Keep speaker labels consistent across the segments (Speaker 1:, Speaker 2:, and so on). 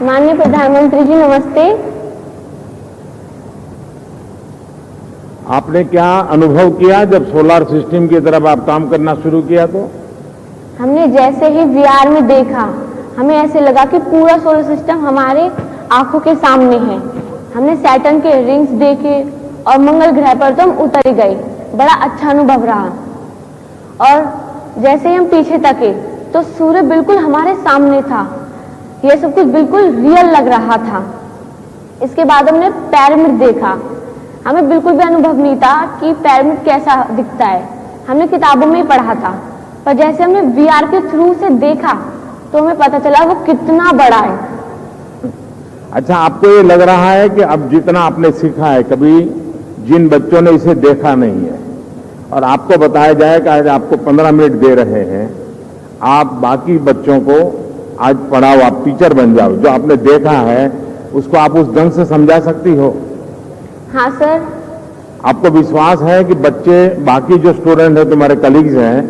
Speaker 1: माननीय प्रधानमंत्री जी नमस्ते।
Speaker 2: आपने क्या अनुभव किया जब सोलर सिस्टम की तरफ आप काम करना शुरू किया? तो
Speaker 1: हमने जैसे ही वीआर में देखा, हमें ऐसे लगा कि पूरा सोलर सिस्टम हमारे आंखों के सामने है। हमने सैटर्न के रिंग्स देखे और मंगल ग्रह पर तो हम उतर ही गए। बड़ा अच्छा अनुभव रहा। और जैसे ही हम पीछे तके तो सूर्य बिल्कुल हमारे सामने था। यह सब कुछ बिल्कुल रियल लग रहा था। इसके बाद हमने पिरामिड देखा। हमें बिल्कुल भी अनुभव नहीं था कि पिरामिड कैसा दिखता है। हमने किताबों में ही पढ़ा था, पर जैसे हमने वीआर के थ्रू से देखा तो हमें पता चला वो कितना बड़ा है।
Speaker 2: अच्छा, आपको ये लग रहा है कि अब जितना आपने सीखा है, कभी जिन बच्चों ने इसे देखा नहीं है और आपको बताया जाए कि आज आपको 15 मिनट दे रहे हैं, आप बाकी बच्चों को आज पढ़ाओ, आप टीचर बन जाओ, जो आपने देखा है उसको आप उस ढंग से समझा सकती हो?
Speaker 1: हाँ सर।
Speaker 2: आपको विश्वास है कि बच्चे, बाकी जो स्टूडेंट हैं, तुम्हारे कलीग्स हैं,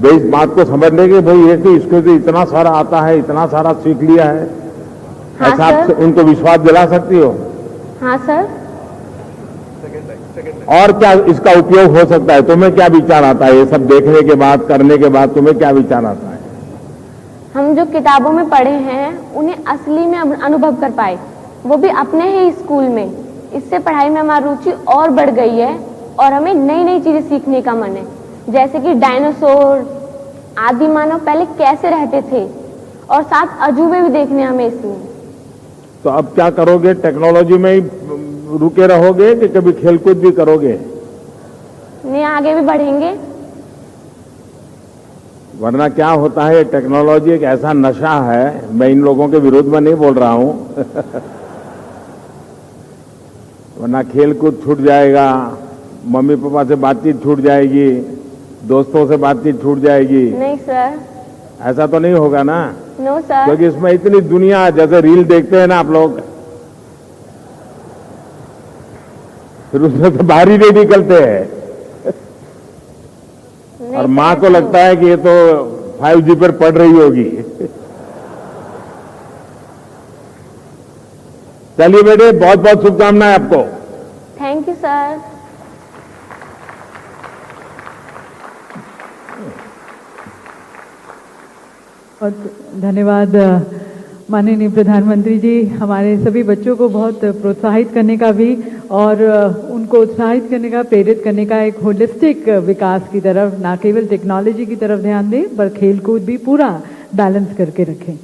Speaker 2: वे इस बात को समझ लेंगे भाई ये कि इसको तो इतना सारा आता है, इतना सारा सीख लिया है?
Speaker 1: हाँ
Speaker 2: ऐसा आप
Speaker 1: सर।
Speaker 2: उनको विश्वास दिला सकती हो?
Speaker 1: हाँ सर।
Speaker 2: और क्या इसका उपयोग हो सकता है? तुम्हें क्या विचार आता है ये सब देखने के बाद, करने के बाद तुम्हें क्या विचार आता है?
Speaker 1: हम जो किताबों में पढ़े हैं उन्हें असली में अनुभव कर पाए, वो भी अपने ही स्कूल में। इससे पढ़ाई में हमारी रुचि और बढ़ गई है और हमें नई नई चीजें सीखने का मन है, जैसे कि डायनासोर, आदि मानव पहले कैसे रहते थे, और साथ अजूबे भी देखने हमें इसमें।
Speaker 2: तो अब क्या करोगे? टेक्नोलॉजी में ही रुके रहोगे कि कभी खेलकूद भी करोगे?
Speaker 1: नहीं, आगे भी बढ़ेंगे।
Speaker 2: वरना क्या होता है, टेक्नोलॉजी एक ऐसा नशा है, मैं इन लोगों के विरोध में नहीं बोल रहा हूं वरना खेलकूद छूट जाएगा, मम्मी पापा से बातचीत छूट जाएगी, दोस्तों से बातचीत छूट जाएगी।
Speaker 1: नहीं सर।
Speaker 2: ऐसा तो नहीं होगा ना?
Speaker 1: No sir.
Speaker 2: क्योंकि इसमें इतनी दुनिया, जैसे रील देखते हैं ना आप लोग, फिर उसमें से बाहर ही नहीं निकलते हैं और माँ को लगता है कि ये तो 5G पर पढ़ रही होगी चलिए बेटे, बहुत बहुत शुभकामनाएं आपको।
Speaker 1: Thank you sir.
Speaker 3: बहुत धन्यवाद माननीय प्रधानमंत्री जी। हमारे सभी बच्चों को बहुत प्रोत्साहित करने का भी और उनको उत्साहित करने का, प्रेरित करने का एक होलिस्टिक विकास की तरफ, ना केवल टेक्नोलॉजी की तरफ ध्यान दें पर खेलकूद भी पूरा बैलेंस करके रखें।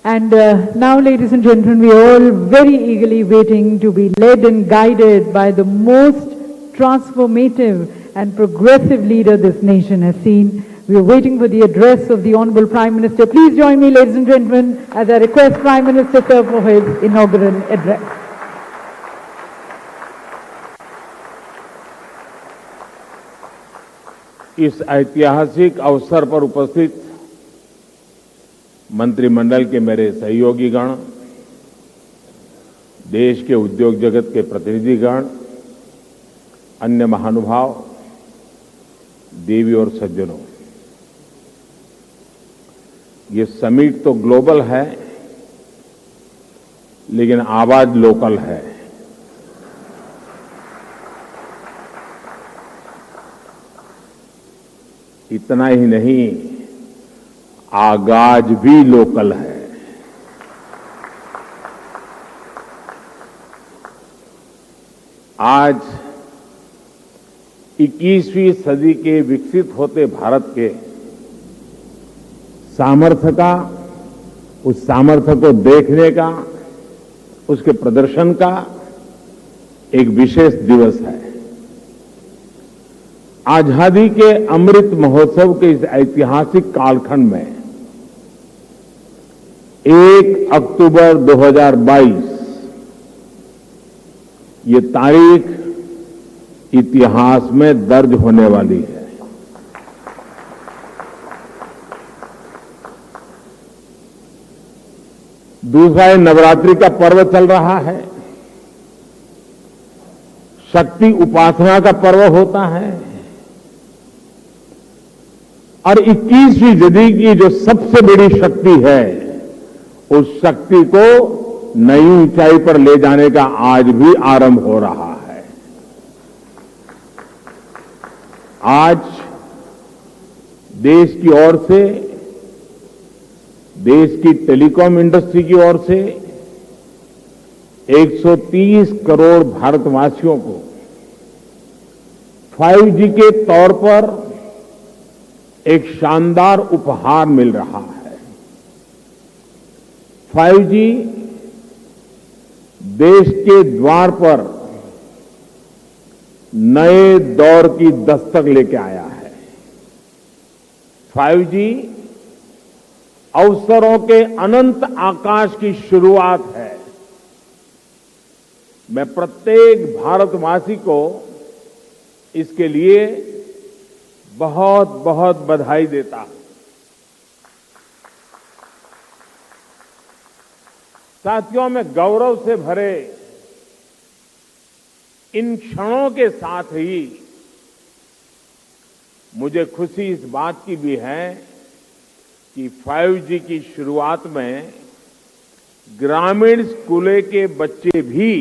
Speaker 3: And now, ladies and gentlemen, we are all very eagerly waiting to be led and guided by the most transformative and progressive leader this nation has seen. We are waiting for the address of the Honorable Prime Minister. Please join me, ladies and gentlemen, as I request Prime Minister Sir for his inaugural address.
Speaker 2: इस ऐतिहासिक अवसर पर उपस्थित मंत्रिमंडल के मेरे सहयोगीगण, देश के उद्योग जगत के प्रतिनिधिगण, अन्य महानुभाव, देवी और सज्जनों, ये समिट तो ग्लोबल है लेकिन आवाज लोकल है। इतना ही नहीं, आगाज भी लोकल है। आज 21वीं सदी के विकसित होते भारत के सामर्थ्य का, उस सामर्थ्य को देखने का, उसके प्रदर्शन का एक विशेष दिवस है। आजादी के अमृत महोत्सव के इस ऐतिहासिक कालखंड में 1 अक्टूबर 2022 ये तारीख इतिहास में दर्ज होने वाली है। दूसरा, नवरात्रि का पर्व चल रहा है, शक्ति उपासना का पर्व होता है और 21वीं सदी की जो सबसे बड़ी शक्ति है उस शक्ति को नई ऊंचाई पर ले जाने का आज भी आरंभ हो रहा है। आज देश की ओर से, देश की टेलीकॉम इंडस्ट्री की ओर से 130 करोड़ भारतवासियों को 5G के तौर पर एक शानदार उपहार मिल रहा है। 5G देश के द्वार पर नए दौर की दस्तक लेके आया है। 5G अवसरों के अनंत आकाश की शुरुआत है। मैं प्रत्येक भारतवासी को इसके लिए बहुत बहुत बधाई देता हूं। साथियों, में गौरव से भरे इन क्षणों के साथ ही मुझे खुशी इस बात की भी है कि 5G की शुरुआत में ग्रामीण स्कूलों के बच्चे भी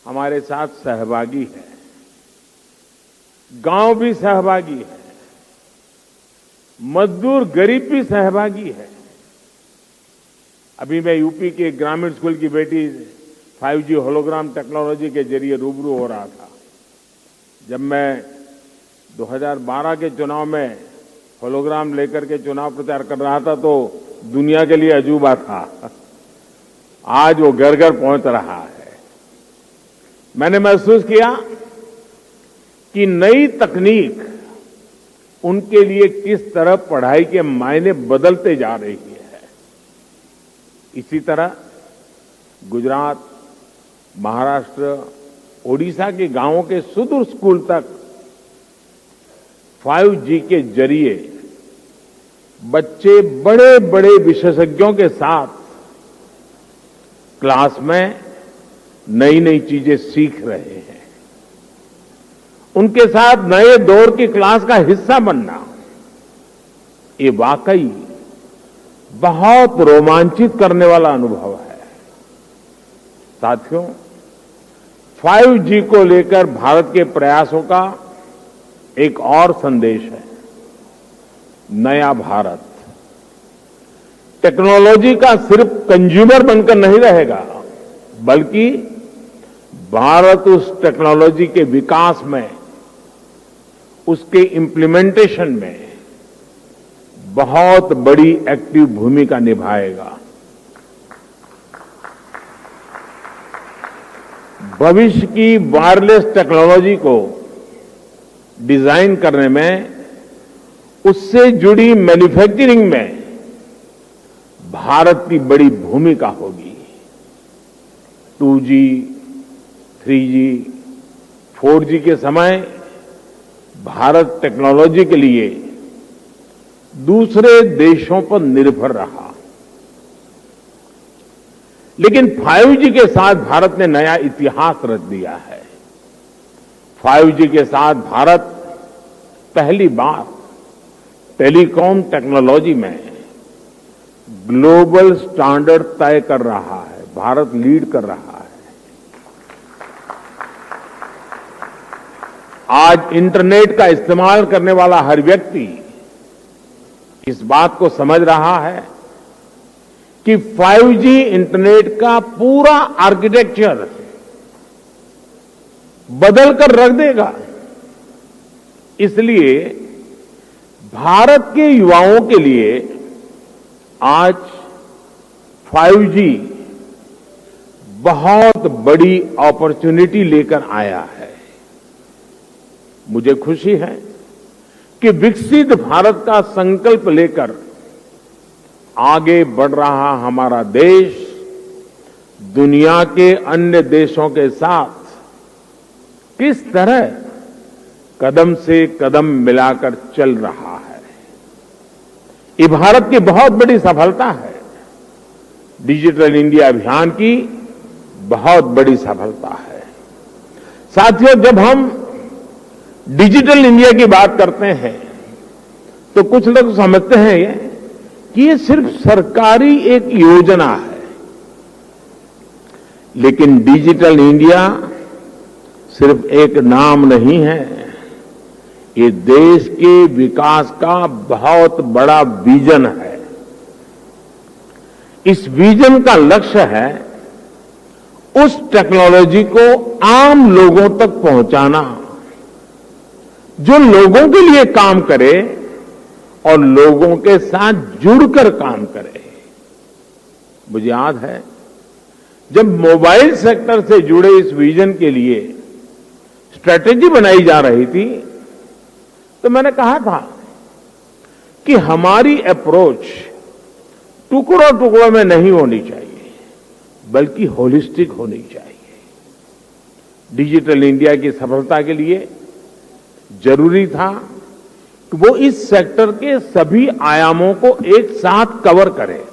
Speaker 2: हमारे साथ सहभागी हैं, गांव भी सहभागी है, मजदूर गरीब भी सहभागी है। अभी मैं यूपी के ग्रामीण स्कूल की बेटी 5G होलोग्राम टेक्नोलॉजी के जरिए रूबरू हो रहा था। जब मैं 2012 के चुनाव में होलोग्राम लेकर के चुनाव प्रचार कर रहा था तो दुनिया के लिए अजूबा था। आज वो घर घर पहुंच रहा है। मैंने महसूस किया कि नई तकनीक उनके लिए किस तरह पढ़ाई के मायने बदलते जा रही है। इसी तरह गुजरात, महाराष्ट्र, ओडिशा के गांवों के सुदूर स्कूल तक 5G के जरिए बच्चे बड़े बड़े विशेषज्ञों के साथ क्लास में नई नई चीजें सीख रहे हैं। उनके साथ नए दौर की क्लास का हिस्सा बनना, ये वाकई बहुत रोमांचित करने वाला अनुभव है। साथियों, 5G को लेकर भारत के प्रयासों का एक और संदेश है, नया भारत। टेक्नोलॉजी का सिर्फ कंज्यूमर बनकर नहीं रहेगा, बल्कि भारत उस टेक्नोलॉजी के विकास में, उसके इम्प्लीमेंटेशन में बहुत बड़ी एक्टिव भूमिका निभाएगा। भविष्य की वायरलेस टेक्नोलॉजी को डिजाइन करने में, उससे जुड़ी मैन्युफैक्चरिंग में भारत की बड़ी भूमिका होगी। 2G, 3G, 4G के समय भारत टेक्नोलॉजी के लिए दूसरे देशों पर निर्भर रहा, लेकिन 5G के साथ भारत ने नया इतिहास रच दिया है। 5G के साथ भारत पहली बार टेलीकॉम टेक्नोलॉजी में ग्लोबल स्टैंडर्ड तय कर रहा है। भारत लीड कर रहा है। आज इंटरनेट का इस्तेमाल करने वाला हर व्यक्ति इस बात को समझ रहा है कि 5G इंटरनेट का पूरा आर्किटेक्चर बदल कर रख देगा। इसलिए भारत के युवाओं के लिए आज 5G बहुत बड़ी अपॉर्चुनिटी लेकर आया है। मुझे खुशी है कि विकसित भारत का संकल्प लेकर आगे बढ़ रहा हमारा देश दुनिया के अन्य देशों के साथ किस तरह कदम से कदम मिलाकर चल रहा है। ये भारत की बहुत बड़ी सफलता है। डिजिटल इंडिया अभियान की बहुत बड़ी सफलता है। साथियों, जब हम डिजिटल इंडिया की बात करते हैं तो कुछ लोग समझते हैं कि ये सिर्फ सरकारी एक योजना है, लेकिन डिजिटल इंडिया सिर्फ एक नाम नहीं है, ये देश के विकास का बहुत बड़ा विजन है। इस विजन का लक्ष्य है उस टेक्नोलॉजी को आम लोगों तक पहुंचाना जो लोगों के लिए काम करे और लोगों के साथ जुड़कर काम करे। मुझे याद है जब मोबाइल सेक्टर से जुड़े इस विजन के लिए स्ट्रेटेजी बनाई जा रही थी तो मैंने कहा था कि हमारी अप्रोच टुकड़ों टुकड़ों में नहीं होनी चाहिए, बल्कि होलिस्टिक होनी चाहिए। डिजिटल इंडिया की सफलता के लिए जरूरी था कि वो इस सेक्टर के सभी आयामों को एक साथ कवर करे।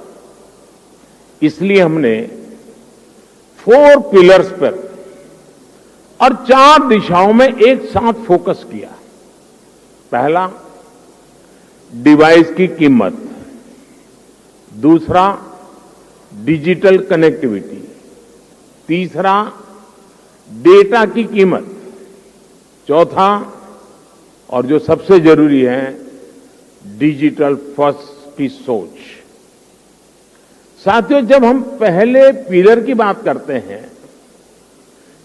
Speaker 2: इसलिए हमने 4 पिलर्स पर और 4 दिशाओं में एक साथ फोकस किया। पहला, डिवाइस की कीमत। दूसरा, डिजिटल कनेक्टिविटी। तीसरा, डेटा की कीमत। चौथा, और जो सबसे जरूरी है, डिजिटल फर्स्ट की सोच। साथियों, जब हम पहले पिलर की बात करते हैं,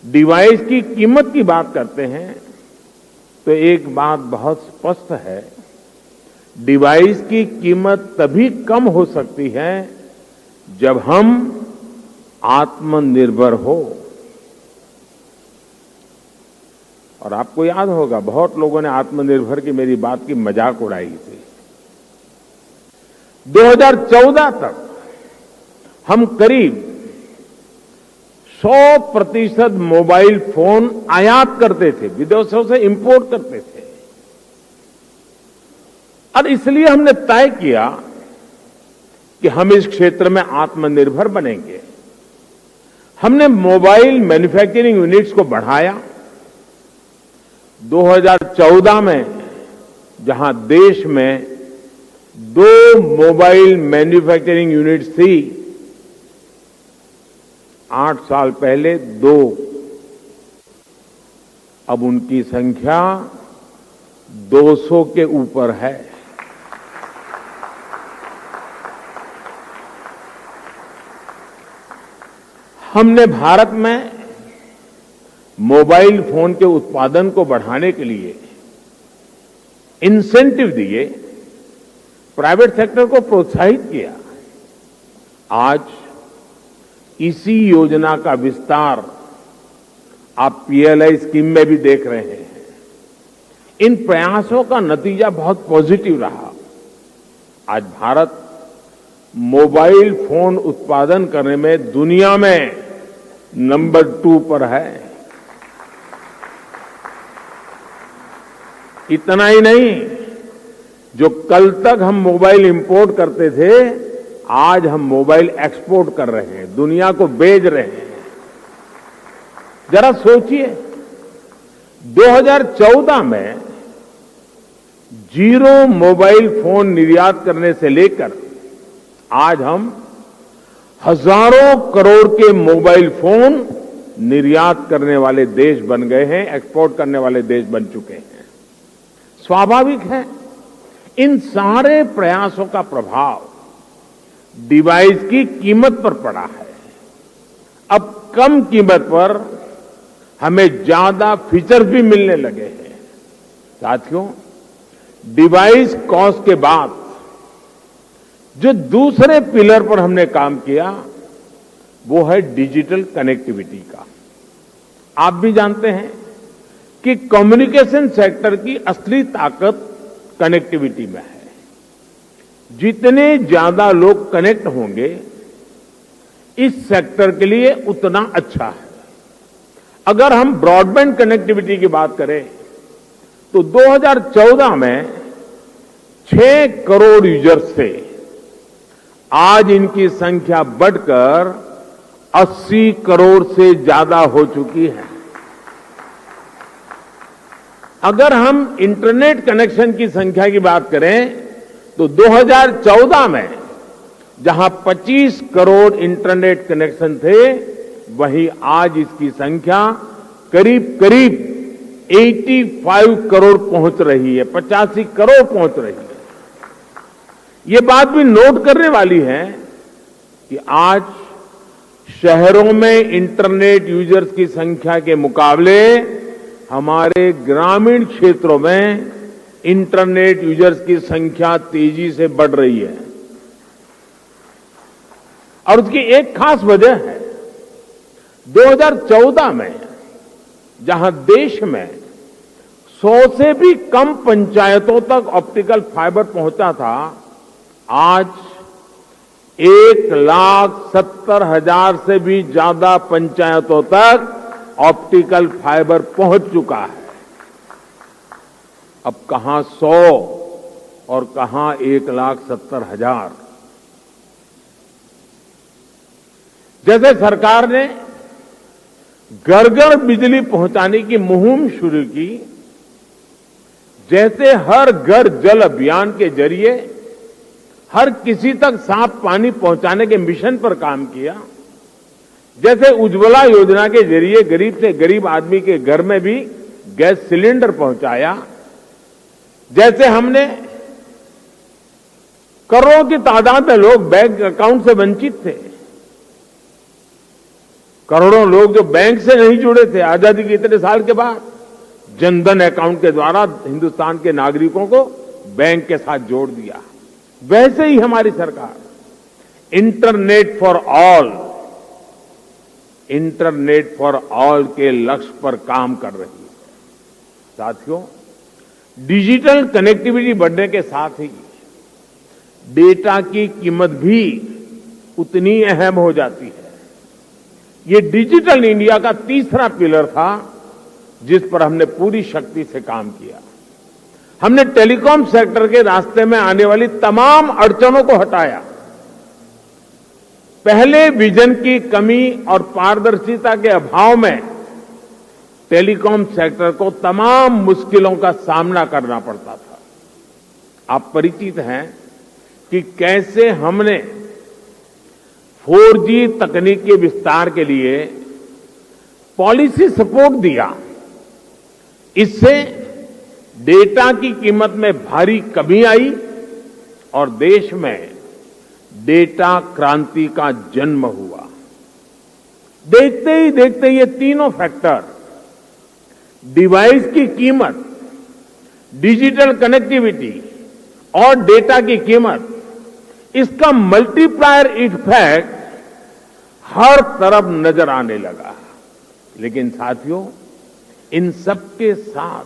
Speaker 2: डिवाइस की कीमत की बात करते हैं, तो एक बात बहुत स्पष्ट है, डिवाइस की कीमत तभी कम हो सकती है जब हम आत्मनिर्भर हो। और आपको याद होगा बहुत लोगों ने आत्मनिर्भर की मेरी बात की मजाक उड़ाई थी। 2014 तक हम करीब 100% मोबाइल फोन आयात करते थे, विदेशों से इंपोर्ट करते थे। और इसलिए हमने तय किया कि हम इस क्षेत्र में आत्मनिर्भर बनेंगे। हमने मोबाइल मैन्युफैक्चरिंग यूनिट्स को बढ़ाया। 2014 में जहां देश में 2 मोबाइल मैन्युफैक्चरिंग यूनिट्स थी, 8 साल पहले 2, अब उनकी संख्या 200 के ऊपर है। हमने भारत में मोबाइल फोन के उत्पादन को बढ़ाने के लिए इंसेंटिव दिए, प्राइवेट सेक्टर को प्रोत्साहित किया। आज इसी योजना का विस्तार आप पीएलआई स्कीम में भी देख रहे हैं। इन प्रयासों का नतीजा बहुत पॉजिटिव रहा। आज भारत मोबाइल फोन उत्पादन करने में दुनिया में नंबर 2 पर है। इतना ही नहीं, जो कल तक हम मोबाइल इंपोर्ट करते थे, आज हम मोबाइल एक्सपोर्ट कर रहे हैं, दुनिया को बेच रहे हैं। जरा सोचिए, 2014 में 0 मोबाइल फोन निर्यात करने से लेकर आज हम हजारों करोड़ के मोबाइल फोन निर्यात करने वाले देश बन गए हैं, एक्सपोर्ट करने वाले देश बन चुके हैं। स्वाभाविक है, इन सारे प्रयासों का प्रभाव डिवाइस की कीमत पर पड़ा है। अब कम कीमत पर हमें ज्यादा फीचर्स भी मिलने लगे हैं। साथियों, डिवाइस कॉस्ट के बाद जो दूसरे पिलर पर हमने काम किया वो है डिजिटल कनेक्टिविटी का। आप भी जानते हैं कि कम्युनिकेशन सेक्टर की असली ताकत कनेक्टिविटी में है। जितने ज्यादा लोग कनेक्ट होंगे इस सेक्टर के लिए उतना अच्छा है। अगर हम ब्रॉडबैंड कनेक्टिविटी की बात करें तो 2014 में 6 करोड़ यूजर्स थे, आज इनकी संख्या बढ़कर 80 करोड़ से ज्यादा हो चुकी है। अगर हम इंटरनेट कनेक्शन की संख्या की बात करें तो 2014 में जहां 25 करोड़ इंटरनेट कनेक्शन थे, वहीं आज इसकी संख्या करीब करीब 85 करोड़ पहुंच रही है, 85 करोड़ पहुंच रही है। ये बात भी नोट करने वाली है कि आज शहरों में इंटरनेट यूजर्स की संख्या के मुकाबले हमारे ग्रामीण क्षेत्रों में इंटरनेट यूजर्स की संख्या तेजी से बढ़ रही है। और उसकी एक खास वजह है, 2014 में जहां देश में 100 से भी कम पंचायतों तक ऑप्टिकल फाइबर पहुंचा था, आज 1,70,000 से भी ज्यादा पंचायतों तक ऑप्टिकल फाइबर पहुंच चुका है। अब कहां 100 और कहां 1,70,000। जैसे सरकार ने घर घर बिजली पहुंचाने की मुहिम शुरू की, जैसे हर घर जल अभियान के जरिए हर किसी तक साफ पानी पहुंचाने के मिशन पर काम किया, जैसे उज्ज्वला योजना के जरिए गरीब से गरीब आदमी के घर में भी गैस सिलेंडर पहुंचाया, जैसे हमने करोड़ों की तादाद में लोग बैंक अकाउंट से वंचित थे, करोड़ों लोग जो बैंक से नहीं जुड़े थे, आजादी के इतने साल के बाद जनधन अकाउंट के द्वारा हिंदुस्तान के नागरिकों को बैंक के साथ जोड़ दिया। वैसे ही हमारी सरकार इंटरनेट फॉर ऑल के लक्ष्य पर काम कर रही है। साथियों, डिजिटल कनेक्टिविटी बढ़ने के साथ ही डेटा की कीमत भी उतनी अहम हो जाती है। ये डिजिटल इंडिया का तीसरा पिलर था जिस पर हमने पूरी शक्ति से काम किया। हमने टेलीकॉम सेक्टर के रास्ते में आने वाली तमाम अड़चनों को हटाया। पहले विजन की कमी और पारदर्शिता के अभाव में टेलीकॉम सेक्टर को तमाम मुश्किलों का सामना करना पड़ता था। आप परिचित हैं कि कैसे हमने 4G तकनीक के विस्तार के लिए पॉलिसी सपोर्ट दिया। इससे डेटा की कीमत में भारी कमी आई और देश में डेटा क्रांति का जन्म हुआ। देखते ही देखते ये तीनों फैक्टर, डिवाइस की कीमत, डिजिटल कनेक्टिविटी और डेटा की कीमत, इसका मल्टीप्लायर इफेक्ट हर तरफ नजर आने लगा। लेकिन साथियों, इन सबके साथ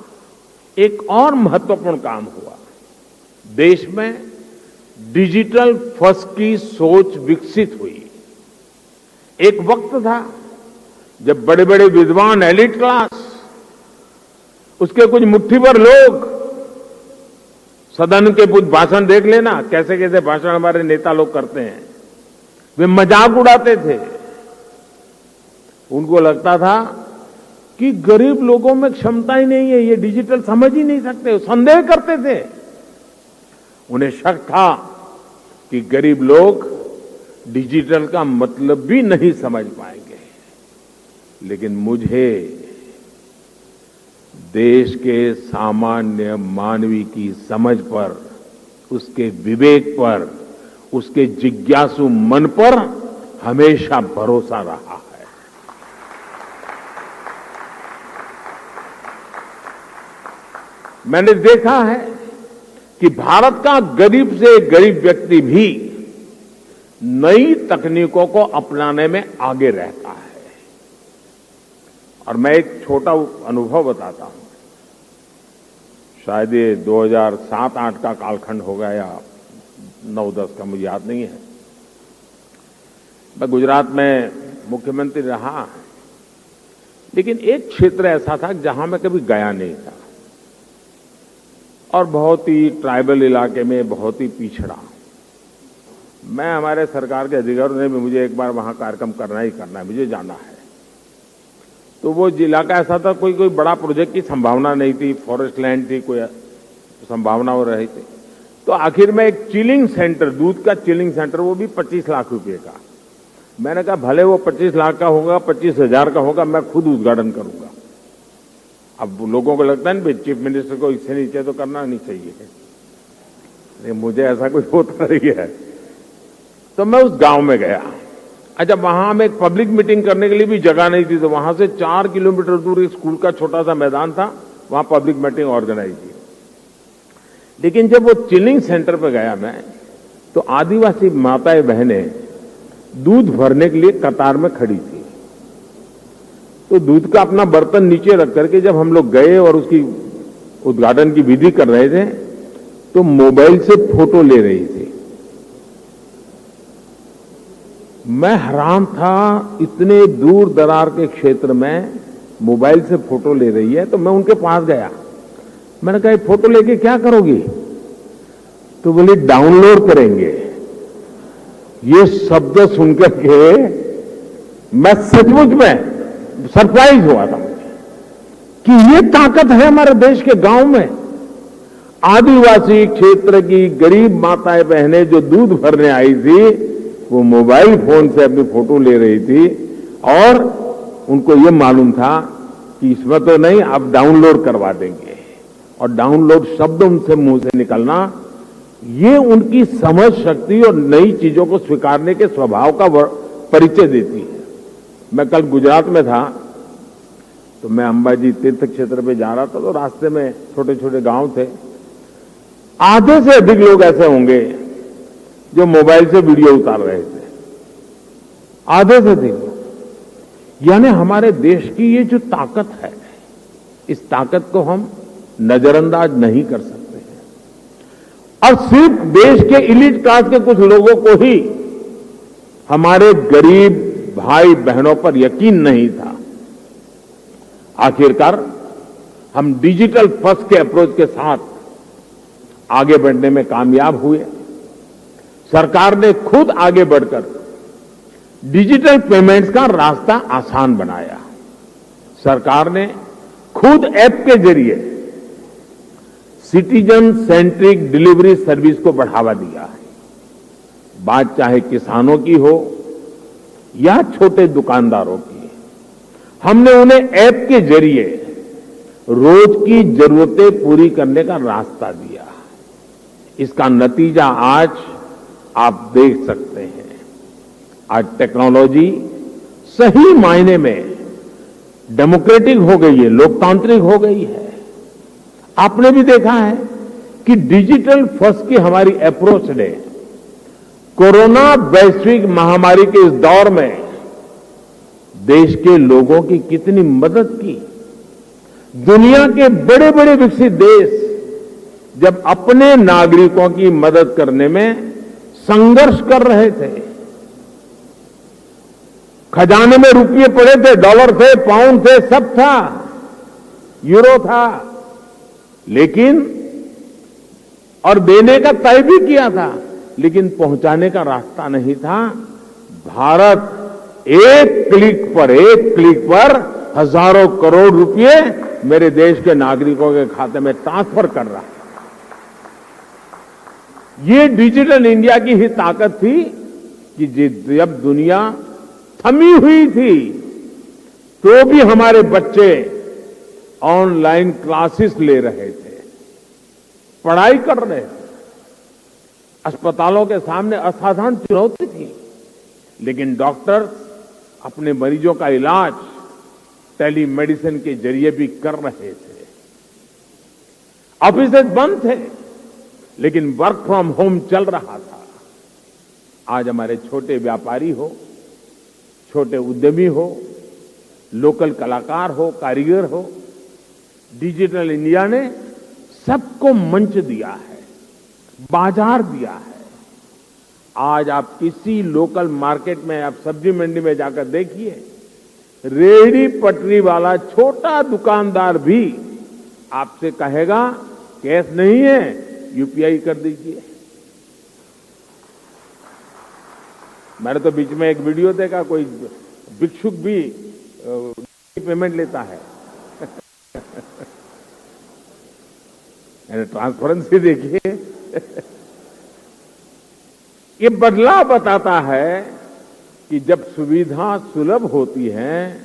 Speaker 2: एक और महत्वपूर्ण काम हुआ। देश में डिजिटल फर्स्ट की सोच विकसित हुई। एक वक्त था जब बड़े बड़े विद्वान, एलिट क्लास, उसके कुछ मुट्ठी भर लोग, सदन के कुछ भाषण देख लेना, कैसे कैसे भाषण हमारे नेता लोग करते हैं, वे मजाक उड़ाते थे। उनको लगता था कि गरीब लोगों में क्षमता ही नहीं है, ये डिजिटल समझ ही नहीं सकते, संदेह करते थे। उन्हें शक था कि गरीब लोग डिजिटल का मतलब भी नहीं समझ पाएंगे। लेकिन मुझे देश के सामान्य मानवी की समझ पर, उसके विवेक पर, उसके जिज्ञासु मन पर हमेशा भरोसा रहा है। मैंने देखा है कि भारत का गरीब से गरीब व्यक्ति भी नई तकनीकों को अपनाने में आगे रहता है। और मैं एक छोटा अनुभव बताता हूं। शायद ये 2007-8 का कालखंड होगा या 9-10 का, मुझे याद नहीं है। मैं गुजरात में मुख्यमंत्री रहा, लेकिन एक क्षेत्र ऐसा था जहां मैं कभी गया नहीं था और बहुत ही ट्राइबल इलाके में, बहुत ही पिछड़ा। मैं, हमारे सरकार के अधिकारियों ने भी मुझे एक बार वहां कार्यक्रम करना ही करना है, मुझे जाना है। तो वो इलाका ऐसा था, कोई बड़ा प्रोजेक्ट की संभावना नहीं थी, फॉरेस्ट लैंड थी, कोई संभावना हो रही थी। तो आखिर में एक चिलिंग सेंटर, दूध का चिलिंग सेंटर, वो भी 25 लाख रुपए का। मैंने कहा भले वो 25 लाख का होगा, 25,000 का होगा, मैं खुद उद्घाटन करूंगा। अब लोगों को लगता है ना चीफ मिनिस्टर को इससे नीचे तो करना नहीं चाहिए, लेकिन मुझे ऐसा कुछ होता नहीं है। तो मैं उस गांव में गया। अच्छा, वहां हम एक पब्लिक मीटिंग करने के लिए भी जगह नहीं थी, तो वहां से 4 किलोमीटर दूर एक स्कूल का छोटा सा मैदान था, वहां पब्लिक मीटिंग ऑर्गेनाइज की। लेकिन जब वो चिलिंग सेंटर पे गया मैं, तो आदिवासी माताएं बहनें दूध भरने के लिए कतार में खड़ी थी। तो दूध का अपना बर्तन नीचे रख करके जब हम लोग गए और उसकी उद्घाटन की विधि कर रहे थे, तो मोबाइल से फोटो ले रही थी। मैं हैरान था, इतने दूर दरार के क्षेत्र में मोबाइल से फोटो ले रही है। तो मैं उनके पास गया, मैंने कहा फोटो लेके क्या करोगी? तो बोली डाउनलोड करेंगे। ये शब्द सुनकर के मैं सचमुच में सरप्राइज हुआ था कि ये ताकत है हमारे देश के गांव में। आदिवासी क्षेत्र की गरीब माताएं बहनें जो दूध भरने आई थी, वो मोबाइल फोन से अपनी फोटो ले रही थी और उनको ये मालूम था कि इसमें तो नहीं, आप डाउनलोड करवा देंगे। और डाउनलोड शब्द उनसे मुंह से निकलना, ये उनकी समझ शक्ति और नई चीजों को स्वीकारने के स्वभाव का परिचय देती है। मैं कल गुजरात में था, तो मैं अंबाजी तीर्थ क्षेत्र पे जा रहा था, तो रास्ते में छोटे छोटे गांव थे। आधे से अधिक लोग ऐसे होंगे जो मोबाइल से वीडियो उतार रहे थे, आधे से अधिक। यानी हमारे देश की ये जो ताकत है, इस ताकत को हम नजरअंदाज नहीं कर सकते हैं। और सिर्फ देश के इलीट क्लास के कुछ लोगों को ही हमारे गरीब भाई बहनों पर यकीन नहीं था। आखिरकार हम डिजिटल फर्स्ट के अप्रोच के साथ आगे बढ़ने में कामयाब हुए। सरकार ने खुद आगे बढ़कर डिजिटल पेमेंट्स का रास्ता आसान बनाया। सरकार ने खुद ऐप के जरिए सिटीजन सेंट्रिक डिलीवरी सर्विस को बढ़ावा दिया है। बात चाहे किसानों की हो या छोटे दुकानदारों की, हमने उन्हें ऐप के जरिए रोज की जरूरतें पूरी करने का रास्ता दिया। इसका नतीजा आज आप देख सकते हैं। आज टेक्नोलॉजी सही मायने में डेमोक्रेटिक हो गई है, लोकतांत्रिक हो गई है। आपने भी देखा है कि डिजिटल फर्स्ट की हमारी अप्रोच ने कोरोना वैश्विक महामारी के इस दौर में देश के लोगों की कितनी मदद की। दुनिया के बड़े बड़े विकसित देश जब अपने नागरिकों की मदद करने में संघर्ष कर रहे थे, खजाने में रुपये पड़े थे, डॉलर थे, पाउंड थे, सब था, यूरो था, लेकिन और देने का तय भी किया था, लेकिन पहुंचाने का रास्ता नहीं था। भारत एक क्लिक पर हजारों करोड़ रुपए मेरे देश के नागरिकों के खाते में ट्रांसफर कर रहा है। ये डिजिटल इंडिया की ही ताकत थी कि जब दुनिया थमी हुई थी, तो भी हमारे बच्चे ऑनलाइन क्लासेस ले रहे थे, पढ़ाई कर रहे थे। अस्पतालों के सामने असाधारण चुनौती थी, लेकिन डॉक्टर अपने मरीजों का इलाज टेलीमेडिसिन के जरिए भी कर रहे थे। ऑफिसेज बंद थे, लेकिन वर्क फ्रॉम होम चल रहा था। आज हमारे छोटे व्यापारी हो, छोटे उद्यमी हो, लोकल कलाकार हो, कारीगर हो, डिजिटल इंडिया ने सबको मंच दिया है, बाजार दिया है। आज आप किसी लोकल मार्केट में, आप सब्जी मंडी में जाकर देखिए, रेहड़ी पटरी वाला छोटा दुकानदार भी आपसे कहेगा कैश नहीं है, यूपीआई कर दीजिए। मैंने तो बीच में एक वीडियो देखा, कोई भिक्षुक भी पेमेंट लेता है। ट्रांसपेरेंसी देखिए। ये बदलाव बताता है कि जब सुविधा सुलभ होती है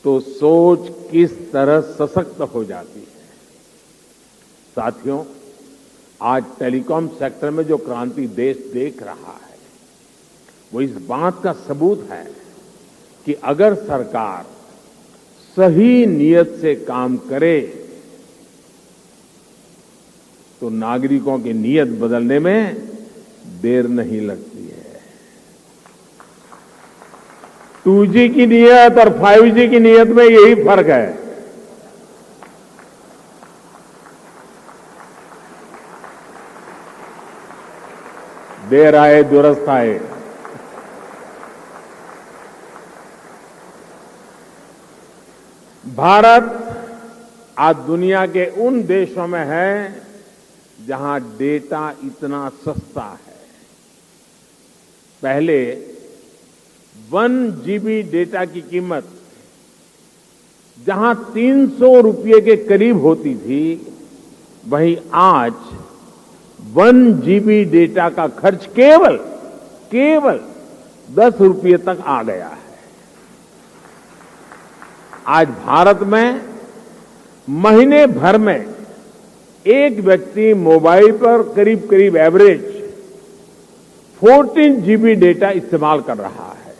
Speaker 2: तो सोच किस तरह सशक्त हो जाती है। साथियों, आज टेलीकॉम सेक्टर में जो क्रांति देश देख रहा है वो इस बात का सबूत है कि अगर सरकार सही नियत से काम करे तो नागरिकों की नियत बदलने में देर नहीं लगती है। 2G की नियत और 5G की नियत में यही फर्क है। देर आए दुरुस्त आए। भारत आज दुनिया के उन देशों में है जहां डेटा इतना सस्ता है। पहले 1 GB डेटा की कीमत जहां 300 रुपये के करीब होती थी, वहीं आज 1 GB डेटा का खर्च केवल 10 रुपये तक आ गया है। आज भारत में महीने भर में एक व्यक्ति मोबाइल पर करीब एवरेज 14 GB डेटा इस्तेमाल कर रहा है।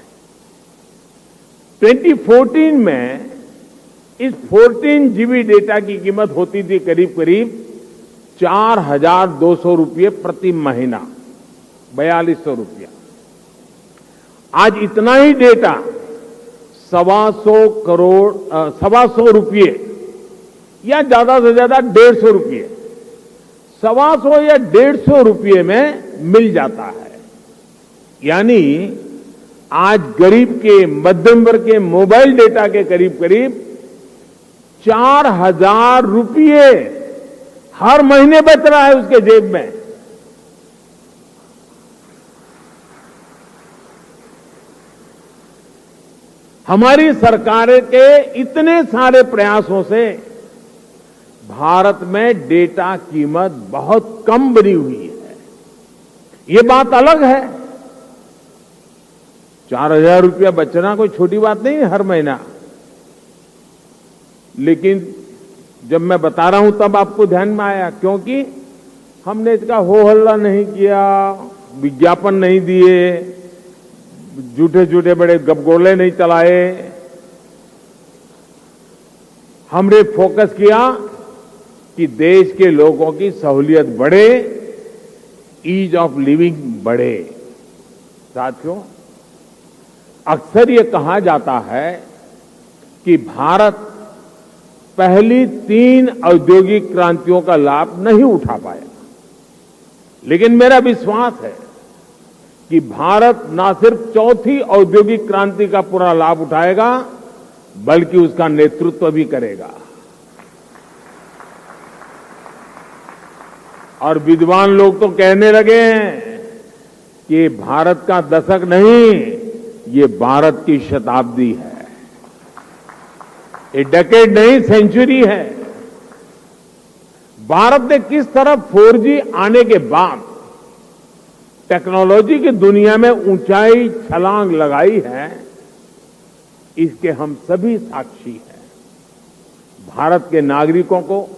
Speaker 2: 2014 में इस 14 GB डेटा की कीमत होती थी करीब 4,200 रुपये प्रति महीना, 4,200 रुपया। आज इतना ही डेटा 1,250 रुपये या ज्यादा से ज्यादा 150 रुपये, 125 या 150 रुपये में मिल जाता है। यानी आज गरीब के, मध्यम वर्ग के मोबाइल डेटा के करीब 4,000 रुपये हर महीने बच रहा है उसके जेब में। हमारी सरकार के इतने सारे प्रयासों से भारत में डेटा कीमत बहुत कम बनी हुई है। ये बात अलग है, 4,000 रुपया बचना कोई छोटी बात नहीं है हर महीना। लेकिन जब मैं बता रहा हूं तब आपको ध्यान में आया, क्योंकि हमने इसका हो हल्ला नहीं किया, विज्ञापन नहीं दिए, झूठे बड़े गपगोले नहीं चलाए। हमने फोकस किया कि देश के लोगों की सहूलियत बढ़े, ईज ऑफ लिविंग बढ़े। साथियों, अक्सर ये कहा जाता है कि भारत पहली 3 औद्योगिक क्रांतियों का लाभ नहीं उठा पाया, लेकिन मेरा विश्वास है कि भारत न सिर्फ चौथी औद्योगिक क्रांति का पूरा लाभ उठाएगा, बल्कि उसका नेतृत्व भी करेगा। और विद्वान लोग तो कहने लगे हैं कि ये भारत का दशक नहीं, ये भारत की शताब्दी है। ये डेकेड नहीं, सेंचुरी है। भारत ने किस तरह 4G आने के बाद टेक्नोलॉजी की दुनिया में ऊंचाई छलांग लगाई है, इसके हम सभी साक्षी हैं। भारत के नागरिकों को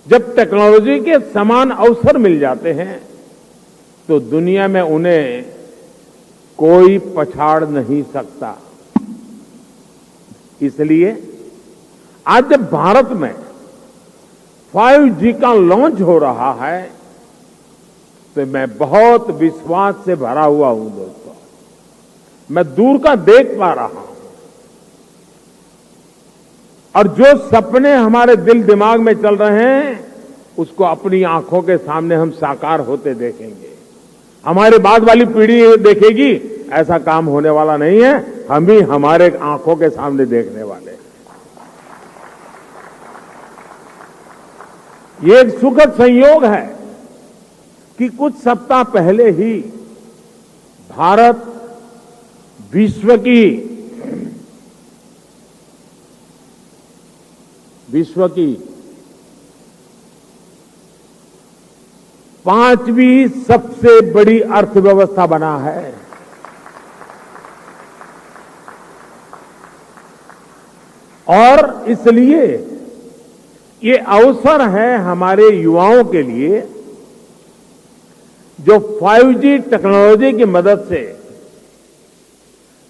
Speaker 2: जब टेक्नोलॉजी के समान अवसर मिल जाते हैं तो दुनिया में उन्हें कोई पछाड़ नहीं सकता। इसलिए आज जब भारत में 5G का लॉन्च हो रहा है तो मैं बहुत विश्वास से भरा हुआ हूं दोस्तों। मैं दूर का देख पा रहा हूं और जो सपने हमारे दिल दिमाग में चल रहे हैं उसको अपनी आंखों के सामने हम साकार होते देखेंगे। हमारे बाद वाली पीढ़ी देखेगी, ऐसा काम होने वाला नहीं है, हम भी हमारे आंखों के सामने देखने वाले हैं। ये एक सुखद संयोग है कि कुछ सप्ताह पहले ही भारत विश्व की 5वीं सबसे बड़ी अर्थव्यवस्था बना है। और इसलिए ये अवसर है हमारे युवाओं के लिए जो 5G टेक्नोलॉजी की मदद से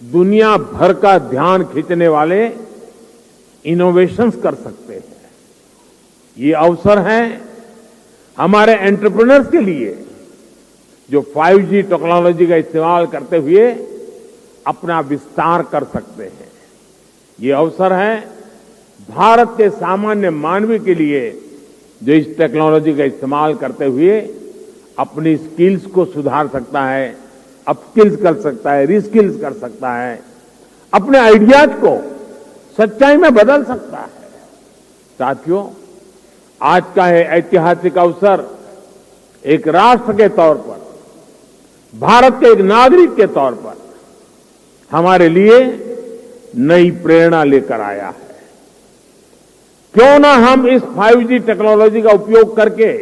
Speaker 2: दुनिया भर का ध्यान खींचने वाले इनोवेशंस कर सकते हैं। ये अवसर है हमारे एंटरप्रेन्योर्स के लिए जो 5G टेक्नोलॉजी का इस्तेमाल करते हुए अपना विस्तार कर सकते हैं। ये अवसर है भारत के सामान्य मानवी के लिए जो इस टेक्नोलॉजी का इस्तेमाल करते हुए अपनी स्किल्स को सुधार सकता है, अपस्किल्स कर सकता है, रीस्किल्स कर सकता है, अपने आइडियाज को सच्चाई में बदल सकता है। साथियों, आज का ये ऐतिहासिक अवसर एक राष्ट्र के तौर पर, भारत के एक नागरिक के तौर पर हमारे लिए नई प्रेरणा लेकर आया है। क्यों ना हम इस 5G टेक्नोलॉजी का उपयोग करके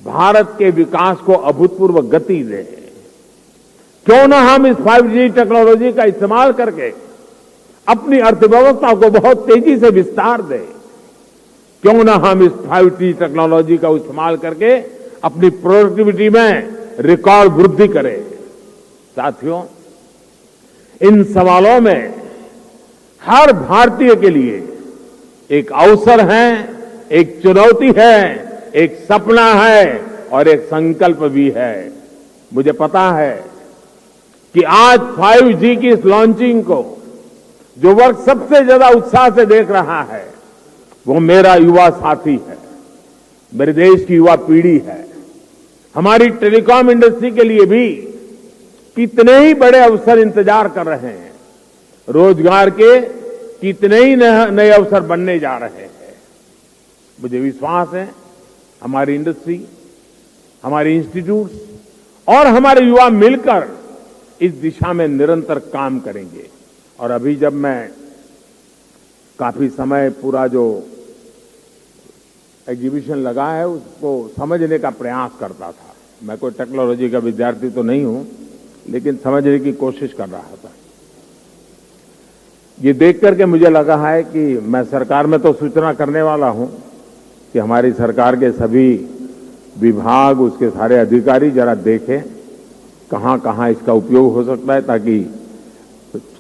Speaker 2: भारत के विकास को अभूतपूर्व गति दें। क्यों ना हम इस 5G टेक्नोलॉजी का इस्तेमाल करके अपनी अर्थव्यवस्था को बहुत तेजी से विस्तार दें। क्यों ना हम इस 5G टेक्नोलॉजी का इस्तेमाल करके अपनी प्रोडक्टिविटी में रिकॉर्ड वृद्धि करें। साथियों, इन सवालों में हर भारतीय के लिए एक अवसर है, एक चुनौती है, एक सपना है और एक संकल्प भी है। मुझे पता है कि आज 5G की इस लॉन्चिंग को जो वर्ग सबसे ज्यादा उत्साह से देख रहा है वो मेरा युवा साथी है, मेरे देश की युवा पीढ़ी है। हमारी टेलीकॉम इंडस्ट्री के लिए भी कितने ही बड़े अवसर इंतजार कर रहे हैं। रोजगार के कितने ही नए अवसर बनने जा रहे हैं। मुझे विश्वास है हमारी इंडस्ट्री, हमारे इंस्टीट्यूट्स और हमारे युवा मिलकर इस दिशा में निरंतर काम करेंगे। और अभी जब मैं काफी समय पूरा जो एग्जीबिशन लगा है उसको समझने का प्रयास करता था। मैं कोई टेक्नोलॉजी का विद्यार्थी तो नहीं हूं, लेकिन समझने की कोशिश कर रहा था। ये देख करके मुझे लगा है कि मैं सरकार में तो सूचना करने वाला हूं कि हमारी सरकार के सभी विभाग, उसके सारे अधिकारी जरा देखें कहां कहां इसका उपयोग हो सकता है, ताकि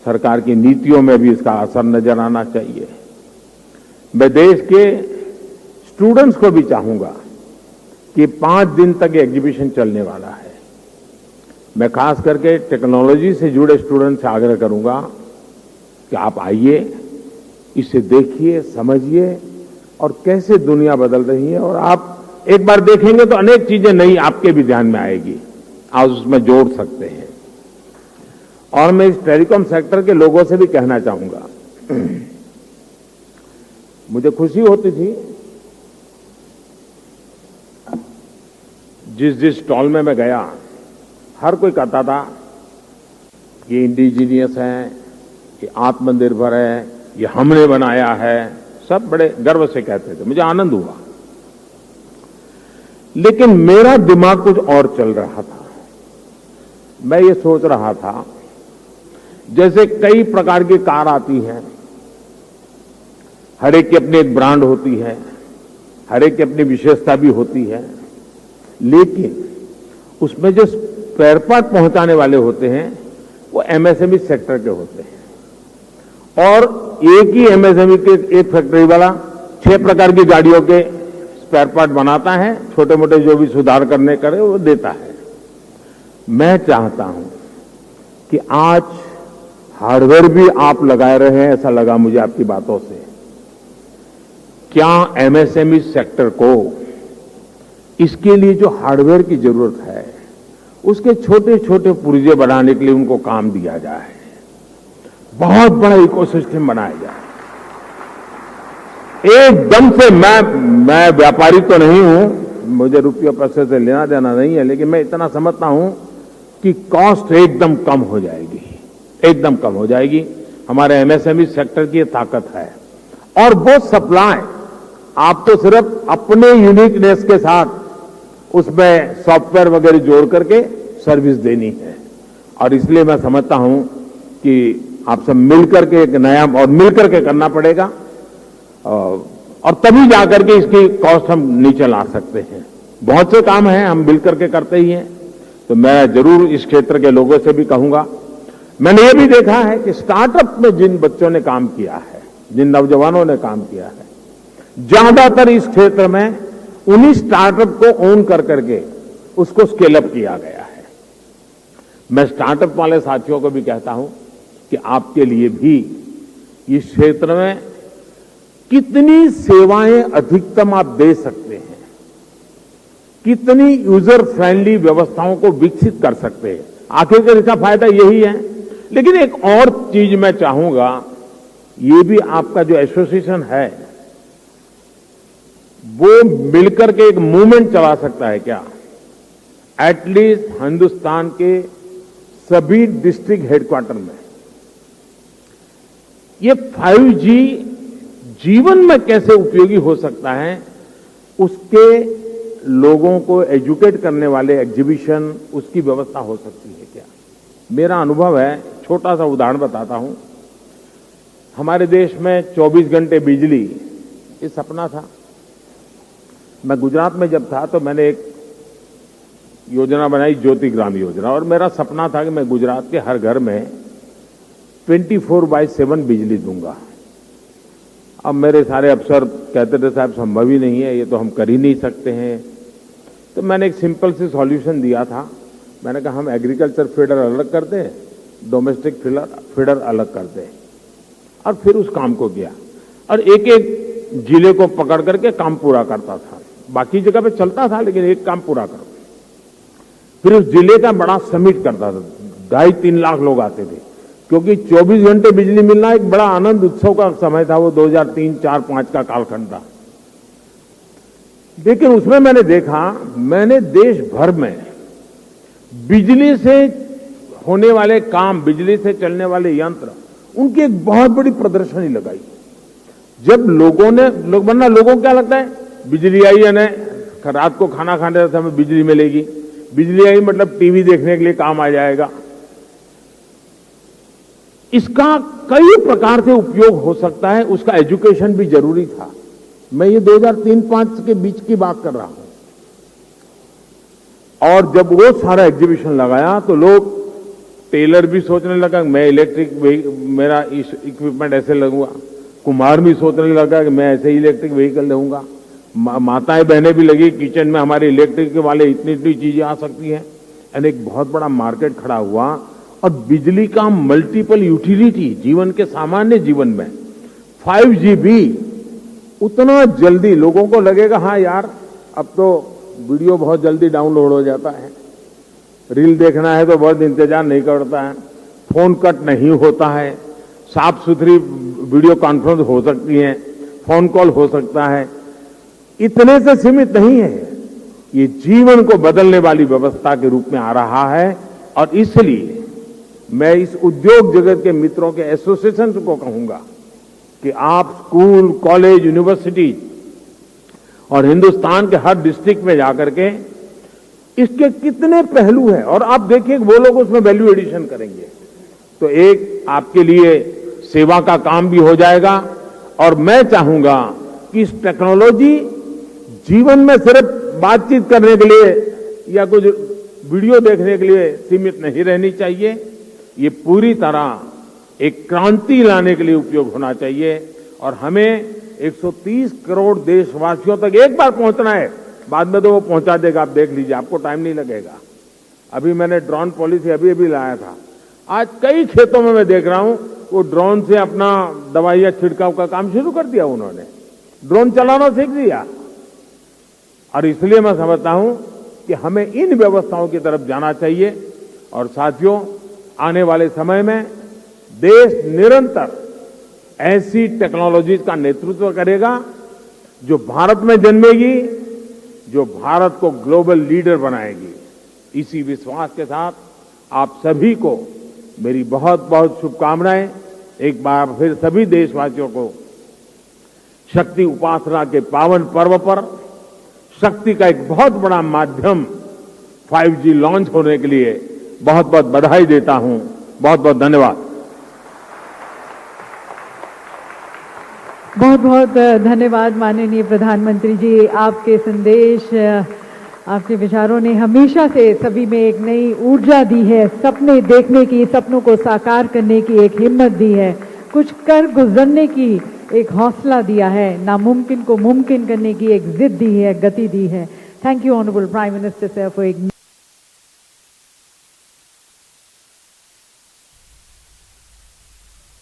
Speaker 2: सरकार की नीतियों में भी इसका असर नजर आना चाहिए। मैं देश के स्टूडेंट्स को भी चाहूंगा कि 5 दिन तक एग्जीबिशन चलने वाला है। मैं खास करके टेक्नोलॉजी से जुड़े स्टूडेंट्स से आग्रह करूंगा कि आप आइए, इसे देखिए, समझिए और कैसे दुनिया बदल रही है। और आप एक बार देखेंगे तो अनेक चीजें नई आपके भी ध्यान में आएगी, आप उसमें जोड़ सकते हैं। और मैं इस टेलीकॉम सेक्टर के लोगों से भी कहना चाहूंगा, मुझे खुशी होती थी जिस स्टॉल में मैं गया, हर कोई कहता था ये इंडिजीनियस है, ये आत्मनिर्भर है, ये हमने बनाया है। सब बड़े गर्व से कहते थे, मुझे आनंद हुआ। लेकिन मेरा दिमाग कुछ और चल रहा था। मैं ये सोच रहा था, जैसे कई प्रकार की कार आती हैं, हर एक की अपनी एक ब्रांड होती है, हर एक की अपनी विशेषता भी होती है, लेकिन उसमें जो स्पेयर पार्ट पहुंचाने वाले होते हैं वो एमएसएमई सेक्टर के होते हैं। और एक ही एमएसएमई के एक फैक्ट्री वाला 6 प्रकार की गाड़ियों के स्पेयर पार्ट बनाता है, छोटे मोटे जो भी सुधार करने करे वो देता है। मैं चाहता हूं कि आज हार्डवेयर भी आप लगाए रहे हैं, ऐसा लगा मुझे आपकी बातों से। क्या एमएसएमई सेक्टर को इसके लिए जो हार्डवेयर की जरूरत है उसके छोटे छोटे पुर्जे बनाने के लिए उनको काम दिया जाए, बहुत बड़ा इकोसिस्टम बनाया जाए। एकदम से मैं व्यापारी तो नहीं हूं, मुझे रुपये पैसे से लेना देना नहीं है, लेकिन मैं इतना समझता हूं कि कॉस्ट एकदम कम हो जाएगी, एकदम कम हो जाएगी। हमारे एमएसएमई सेक्टर की ये ताकत है। और वो सप्लाई आप तो सिर्फ अपने यूनिकनेस के साथ उसमें सॉफ्टवेयर वगैरह जोड़ करके सर्विस देनी है। और इसलिए मैं समझता हूं कि आप सब मिलकर के एक नया और मिलकर के करना पड़ेगा और तभी जाकर के इसकी कॉस्ट हम नीचे ला सकते हैं। बहुत से काम हैं हम मिलकर के करते ही हैं, तो मैं जरूर इस क्षेत्र के लोगों से भी कहूंगा। मैंने ये भी देखा है कि स्टार्टअप में जिन बच्चों ने काम किया है, जिन नौजवानों ने काम किया है, ज्यादातर इस क्षेत्र में उन्हीं स्टार्टअप को ओन कर करके उसको स्केल अप किया गया है। मैं स्टार्टअप वाले साथियों को भी कहता हूं कि आपके लिए भी इस क्षेत्र में कितनी सेवाएं अधिकतम आप दे सकते हैं, कितनी यूजर फ्रेंडली व्यवस्थाओं को विकसित कर सकते हैं, आखिरकार इसका फायदा यही है। लेकिन एक और चीज मैं चाहूंगा, ये भी आपका जो एसोसिएशन है वो मिलकर के एक मूवमेंट चला सकता है क्या? एटलीस्ट हिंदुस्तान के सभी डिस्ट्रिक्ट हेडक्वार्टर में ये 5G जीवन में कैसे उपयोगी हो सकता है, उसके लोगों को एजुकेट करने वाले एग्जीबिशन, उसकी व्यवस्था हो सकती है क्या? मेरा अनुभव है, छोटा सा उदाहरण बताता हूं। हमारे देश में 24 घंटे बिजली, ये सपना था। मैं गुजरात में जब था तो मैंने एक योजना बनाई, ज्योति ग्राम योजना, और मेरा सपना था कि मैं गुजरात के हर घर में 24/7 बिजली दूंगा। अब मेरे सारे अफसर कहते थे साहब संभव ही नहीं है, ये तो हम कर ही नहीं सकते हैं। तो मैंने एक सिंपल सी सॉल्यूशन दिया था। मैंने कहा हम एग्रीकल्चर फीडर अलग कर दें, डोमेस्टिक फीडर अलग कर दें, और फिर उस काम को किया और एक एक जिले को पकड़ करके काम पूरा करता था। बाकी जगह पे चलता था लेकिन एक काम पूरा करो। फिर उस जिले का बड़ा समिट करता था, 2.5-3 लाख लोग आते थे, क्योंकि 24 घंटे बिजली मिलना एक बड़ा आनंद उत्सव का समय था। वो 2003, 4, 5 का कालखंड था। लेकिन उसमें मैंने देखा, मैंने देश भर में बिजली से होने वाले काम, बिजली से चलने वाले यंत्र, उनकी एक बहुत बड़ी प्रदर्शनी लगाई। जब लोगों को क्या लगता है, बिजली आई है ना, रात को खाना खाने समय बिजली मिलेगी, बिजली आई मतलब टीवी देखने के लिए काम आ जाएगा। इसका कई प्रकार से उपयोग हो सकता है, उसका एजुकेशन भी जरूरी था। मैं ये 2003-5 के बीच की बात कर रहा हूं। और जब वो सारा एग्जीबिशन लगाया तो लोग, टेलर भी सोचने लगा मैं मेरा इक्विपमेंट ऐसे लगूंगा, कुम्हार भी सोचने लगा कि मैं ऐसे इलेक्ट्रिक व्हीकल लूंगा, माताएं बहनें भी लगी किचन में हमारे इलेक्ट्रिक वाले इतनी चीजें आ सकती हैं। यानी एक बहुत बड़ा मार्केट खड़ा हुआ। और बिजली का मल्टीपल यूटिलिटी जीवन के सामान्य जीवन में 5G भी उतना जल्दी, लोगों को लगेगा हाँ यार अब तो वीडियो बहुत जल्दी डाउनलोड हो जाता है, रील देखना है तो बहुत इंतजार नहीं करता है, फोन कट नहीं होता है, साफ सुथरी वीडियो कॉन्फ्रेंस हो सकती है, फोन कॉल हो सकता है। इतने से सीमित नहीं है, ये जीवन को बदलने वाली व्यवस्था के रूप में आ रहा है। और इसलिए मैं इस उद्योग जगत के मित्रों के एसोसिएशन को कहूंगा कि आप स्कूल, कॉलेज, यूनिवर्सिटी और हिंदुस्तान के हर डिस्ट्रिक्ट में जाकर के इसके कितने पहलू हैं, और आप देखिए वो लोग उसमें वैल्यू एडिशन करेंगे तो एक आपके लिए सेवा का काम भी हो जाएगा। और मैं चाहूंगा कि इस टेक्नोलॉजी जीवन में सिर्फ बातचीत करने के लिए या कुछ वीडियो देखने के लिए सीमित नहीं रहनी चाहिए, ये पूरी तरह एक क्रांति लाने के लिए उपयोग होना चाहिए। और हमें 130 करोड़ देशवासियों तक एक बार पहुंचना है, बाद में तो वो पहुंचा देगा, आप देख लीजिए, आपको टाइम नहीं लगेगा। अभी मैंने ड्रोन पॉलिसी अभी लाया था, आज कई खेतों में मैं देख रहा हूं वो ड्रोन से अपना दवाइयां छिड़काव का काम शुरू कर दिया, उन्होंने ड्रोन चलाना सीख दिया। और इसलिए मैं समझता हूं कि हमें इन व्यवस्थाओं की तरफ जाना चाहिए। और साथियों, आने वाले समय में देश निरंतर ऐसी टेक्नोलॉजीज का नेतृत्व करेगा जो भारत में जन्मेगी, जो भारत को ग्लोबल लीडर बनाएगी। इसी विश्वास के साथ आप सभी को मेरी बहुत बहुत शुभकामनाएं। एक बार फिर सभी देशवासियों को शक्ति उपासना के पावन पर्व पर शक्ति का एक बहुत बड़ा माध्यम 5G लॉन्च होने के लिए बहुत बहुत बधाई देता हूं। बहुत बहुत धन्यवाद।
Speaker 3: बहुत बहुत धन्यवाद माननीय प्रधानमंत्री जी। आपके संदेश, आपके विचारों ने हमेशा से सभी में एक नई ऊर्जा दी है, सपने देखने की, सपनों को साकार करने की एक हिम्मत दी है, कुछ कर गुजरने की एक हौसला दिया है, नामुमकिन को मुमकिन करने की एक जिद दी है, गति दी है। Thank you honourable prime minister sir for